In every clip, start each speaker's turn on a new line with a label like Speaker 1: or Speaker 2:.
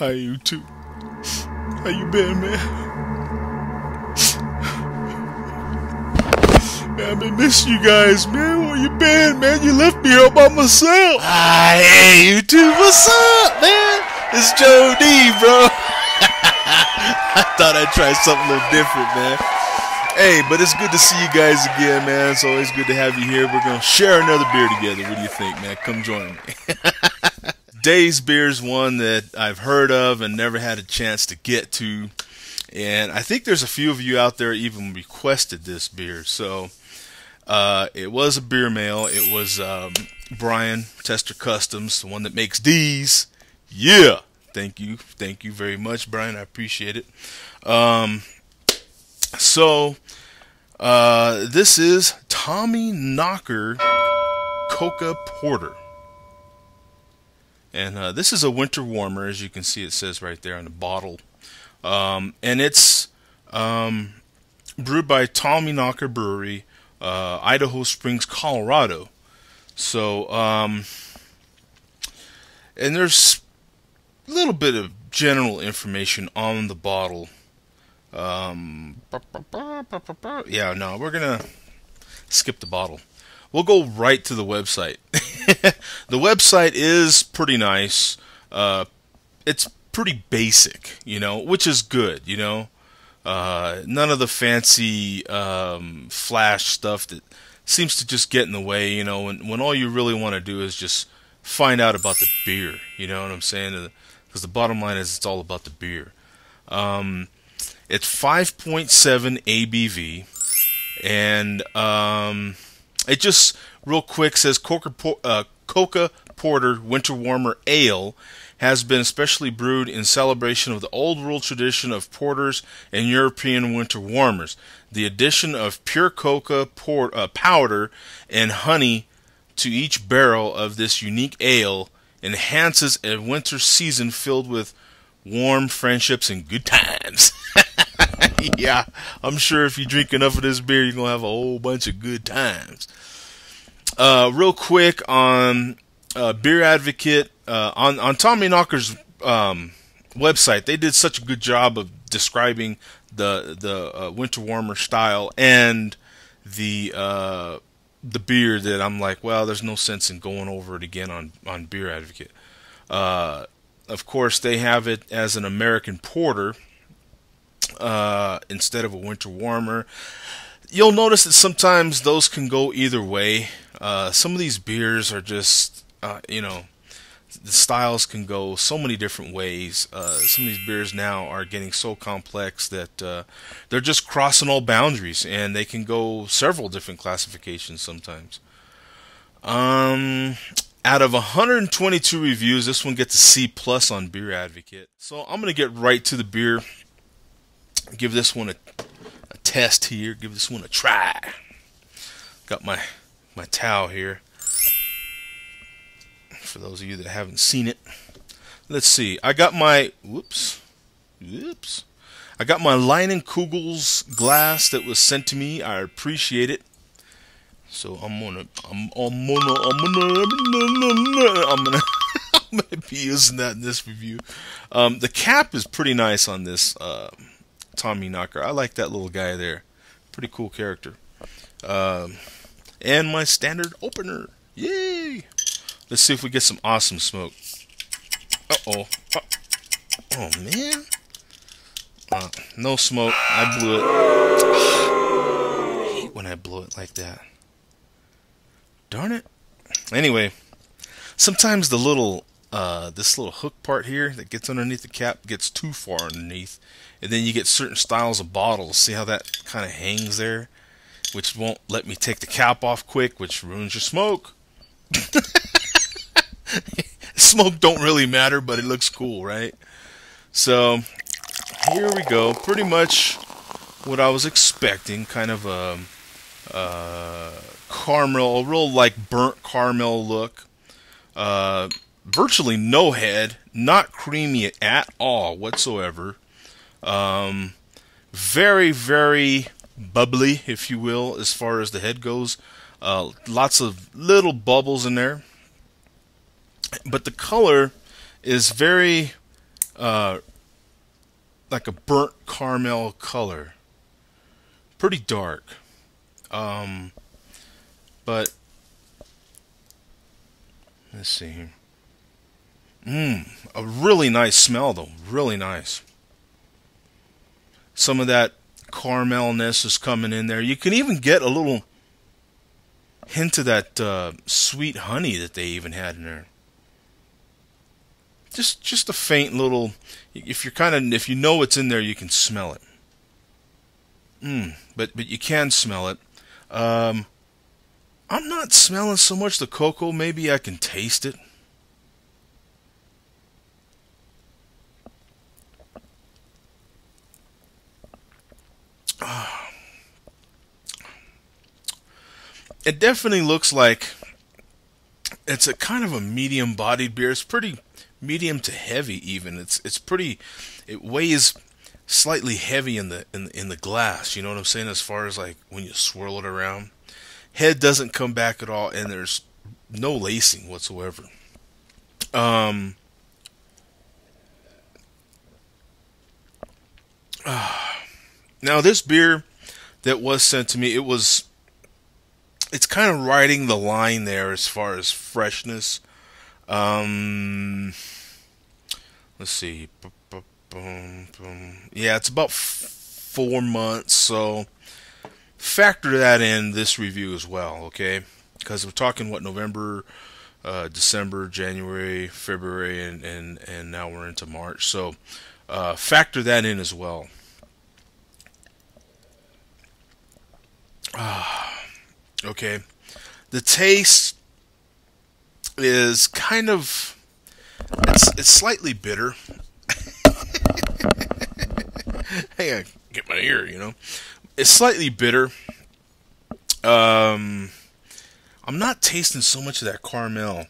Speaker 1: Hi, you too. How you been, man? Man, I've been missing you guys, man. Where you been, man? You left me all by myself.
Speaker 2: Hey, you too. What's up, man? It's Joe D, bro. I thought I'd try something a little different, man. Hey, but it's good to see you guys again, man. It's always good to have you here. We're going to share another beer together. What do you think, man? Come join me. Today's beer is one that I've heard of and never had a chance to get to. And I think there's a few of you out there even requested this beer. So it was a beer mail. It was Brian, Tester Customs, the one that makes these. Yeah. Thank you. Thank you very much, Brian. I appreciate it. This is TommyKnocker Coca Porter. And this is a winter warmer, as you can see it says right there on the bottle. And it's brewed by TommyKnocker Brewery, Idaho Springs, Colorado. So, and there's a little bit of general information on the bottle. Yeah, no, we're gonna skip the bottle. We'll go right to the website. The website is pretty nice. It's pretty basic, you know, which is good, you know. None of the fancy flash stuff that seems to just get in the way, you know, when all you really want to do is just find out about the beer, you know what I'm saying? Because the bottom line is it's all about the beer. It's 5.7 ABV, and it just real quick says Coca Porter Winter Warmer Ale has been specially brewed in celebration of the old world tradition of porters and European winter warmers. The addition of pure coca powder and honey to each barrel of this unique ale enhances a winter season filled with warm friendships and good times. Yeah, I'm sure if you drink enough of this beer, you're going to have a whole bunch of good times. Real quick on Beer Advocate, on TommyKnocker's website, they did such a good job of describing the winter warmer style and the beer that I'm like, well, there's no sense in going over it again on Beer Advocate. Of course, they have it as an American porter instead of a winter warmer. You'll notice that sometimes those can go either way. Some of these beers are just, you know, the styles can go so many different ways. Some of these beers now are getting so complex that they're just crossing all boundaries, and they can go several different classifications sometimes. Out of 122 reviews, this one gets a C+ on Beer Advocate. So I'm going to get right to the beer. Give this one a test here. Give this one a try. Got my towel here. For those of you that haven't seen it. Let's see. I got my I got my Leinenkugel's glass that was sent to me. I appreciate it. So I'm gonna be using that in this review. The cap is pretty nice on this TommyKnocker. I like that little guy there. Pretty cool character. And my standard opener. Yay! Let's see if we get some awesome smoke. Uh-oh. Oh, man. No smoke. I blew it. I hate when I blow it like that. Darn it. Anyway, sometimes the little this little hook part here that gets underneath the cap gets too far underneath, and then you get certain styles of bottles. See how that kind of hangs there, which won't let me take the cap off quick, which ruins your smoke. Smoke don't really matter, but it looks cool, right? So here we go. Pretty much what I was expecting, kind of a caramel, a real like burnt caramel look. Virtually no head, not creamy at all whatsoever. Very, very bubbly, if you will, as far as the head goes. Lots of little bubbles in there. But the color is very uh, like a burnt caramel color, pretty dark. But let's see here. A really nice smell though, really nice. Some of that caramelness is coming in there. You can even get a little hint of that sweet honey that they even had in there. Just a faint little. If you know what's in there, you can smell it. But you can smell it. I'm not smelling so much the cocoa. Maybe I can taste it. It definitely looks like it's a kind of a medium-bodied beer. It's pretty medium to heavy even. It's pretty. It weighs slightly heavy in the glass. You know what I'm saying? As far as like when you swirl it around, head doesn't come back at all, and there's no lacing whatsoever. Now this beer that was sent to me, it's kind of riding the line there as far as freshness. Let's see. Yeah, it's about 4 months, so factor that in this review as well, okay? Because we're talking November, December, January, February, and now we're into March, so factor that in as well. Okay, the taste is kind of it's slightly bitter. Hey, I get my ear, you know. It's slightly bitter. I'm not tasting so much of that caramel.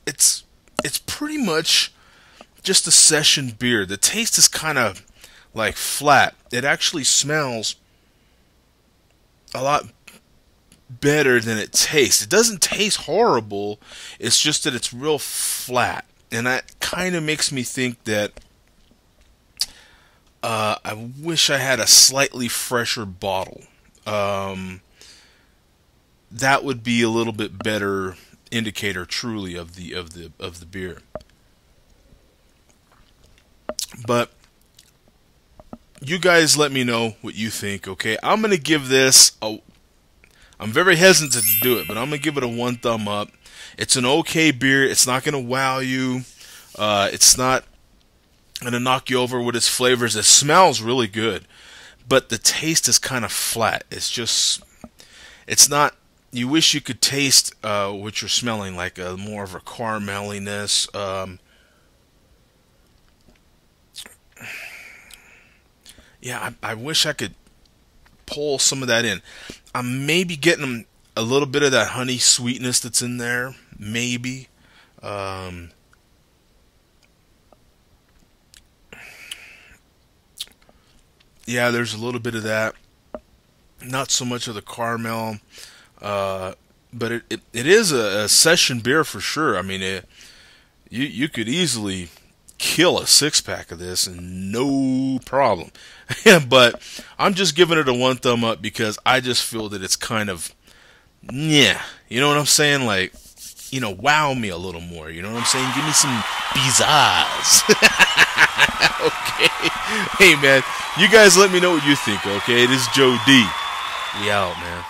Speaker 2: It's pretty much just a session beer. The taste is kind of like flat. It actually smells a lot better than it tastes. It doesn't taste horrible. It's just that it's real flat, and that kind of makes me think that I wish I had a slightly fresher bottle. That would be a little bit better indicator, truly, of the beer. But you guys let me know what you think, okay? I'm going to give this I'm very hesitant to do it, but I'm going to give it a 1 thumb up. It's an okay beer. It's not going to wow you. It's not going to knock you over with its flavors. It smells really good, but the taste is kind of flat. It's not, you wish you could taste what you're smelling, like more of a carameliness. Yeah, I wish I could pull some of that in. I'm maybe getting a little bit of that honey sweetness that's in there. Maybe. Yeah, there's a little bit of that. Not so much of the caramel. But it is a session beer for sure. I mean, you could easily kill a 6-pack of this and no problem. But I'm just giving it a 1 thumb up because I just feel that it's kind of, yeah, you know what I'm saying? Like, you know, wow me a little more. You know what I'm saying? Give me some pizzazz. Okay. Hey, man, you guys let me know what you think, okay? This is Joe D. We out, man.